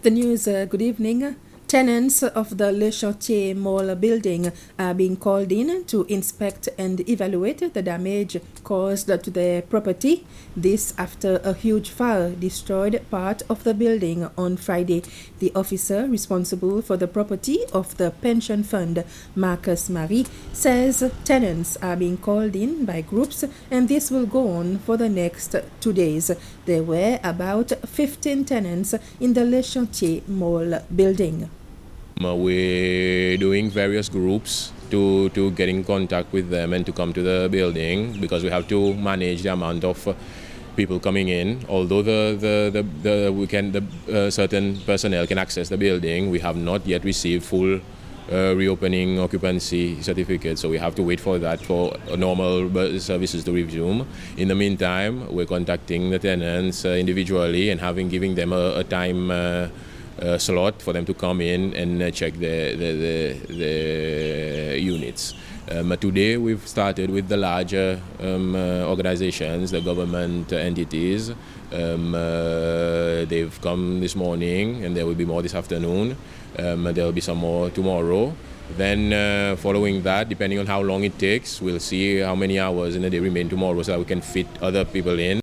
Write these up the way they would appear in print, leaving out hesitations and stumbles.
The news, good evening. Tenants of the Le Choche Mall building are being called in to inspect and evaluate the damage caused to their property. This after a huge fire destroyed part of the building on Friday. The officer responsible for the property of the pension fund, Marcus Marie, says tenants are being called in by groups and this will go on for the next 2 days. There were about 15 tenants in the Le Choche Mall building. We're doing various groups to get in contact with them and to come to the building because we have to manage the amount of people coming in. Although certain personnel can access the building, we have not yet received full reopening occupancy certificate, so we have to wait for that for normal services to resume. In the meantime, we're contacting the tenants individually and giving them a time slot for them to come in and check the units. Today we've started with the larger organizations, the government entities. They've come this morning and there will be more this afternoon. There will be some more tomorrow. Then following that, depending on how long it takes, we'll see how many hours in the day remain tomorrow so that we can fit other people in.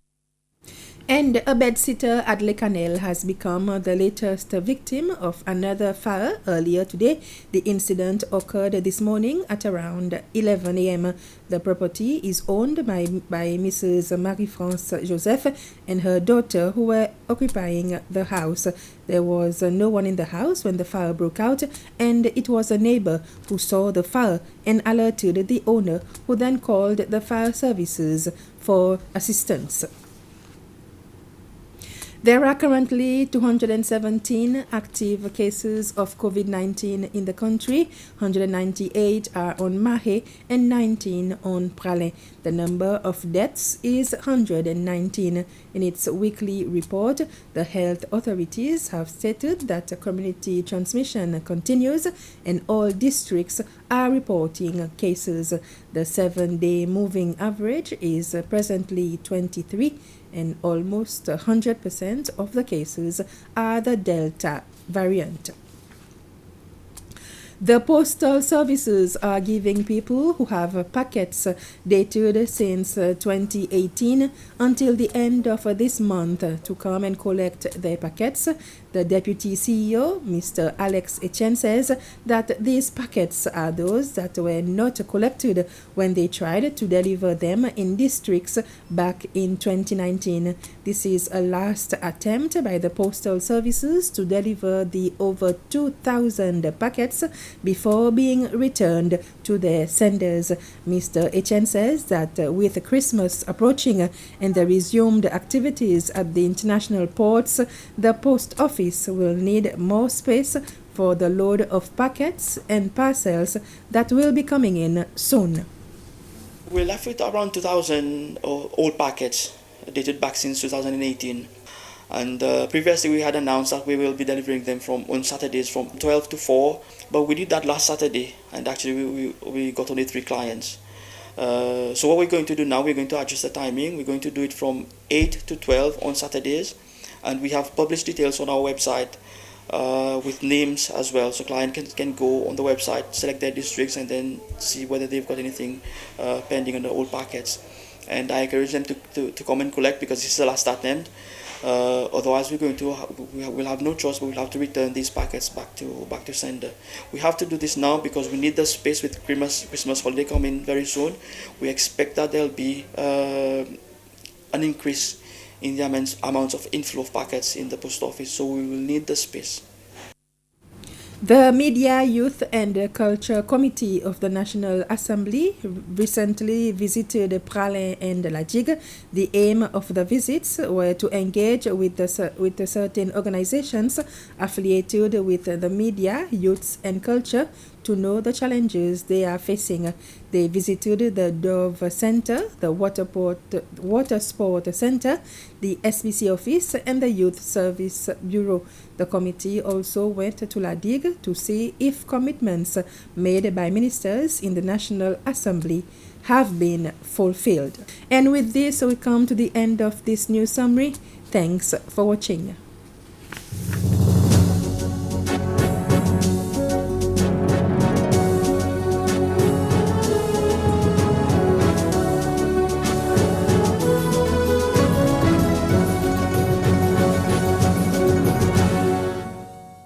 And a bedsitter at Le Canel has become the latest victim of another fire earlier today. The incident occurred this morning at around 11 a.m. The property is owned by Mrs. Marie-France Joseph and her daughter who were occupying the house. There was no one in the house when the fire broke out, and it was a neighbor who saw the fire and alerted the owner, who then called the fire services for assistance. There are currently 217 active cases of COVID-19 in the country. 198 are on Mahé and 19 on Pralé. The number of deaths is 119. In its weekly report, the health authorities have stated that community transmission continues and all districts are reporting cases. The 7-day moving average is presently 23. And almost 100% of the cases are the Delta variant. The postal services are giving people who have packets dated since 2018 until the end of this month to come and collect their packets. The Deputy CEO, Mr. Alex Etienne, says that these packets are those that were not collected when they tried to deliver them in districts back in 2019. This is a last attempt by the postal services to deliver the over 2,000 packets before being returned to their senders. Mr. Etienne says that with Christmas approaching and the resumed activities at the international ports, the post office will need more space for the load of packets and parcels that will be coming in soon. We're left with around 2,000 old packets dated back since 2018. And previously we had announced that we will be delivering them on Saturdays from 12 to 4, but we did that last Saturday and actually we got only 3 clients. So what we're going to do now, we're going to adjust the timing. We're going to do it from 8 to 12 on Saturdays, and we have published details on our website with names as well, so clients can go on the website, select their districts, and then see whether they've got anything pending on the old packets. And I encourage them to come and collect because this is the last attempt. Otherwise, we'll have no choice, but we'll have to return these packets back to sender. We have to do this now because we need the space with Christmas holiday coming very soon. We expect that there'll be an increase in the amounts of inflow of packets in the post office, so we will need the space. The Media, Youth and Culture Committee of the National Assembly recently visited Pralé and La Digue. The aim of the visits were to engage with certain organizations affiliated with the media, youth and culture to know the challenges they are facing. They visited the Dove Center, the Water Sport Center, the SBC office, and the Youth Service Bureau. The committee also went to La Digue to see if commitments made by ministers in the National Assembly have been fulfilled. And with this, we come to the end of this news summary. Thanks for watching.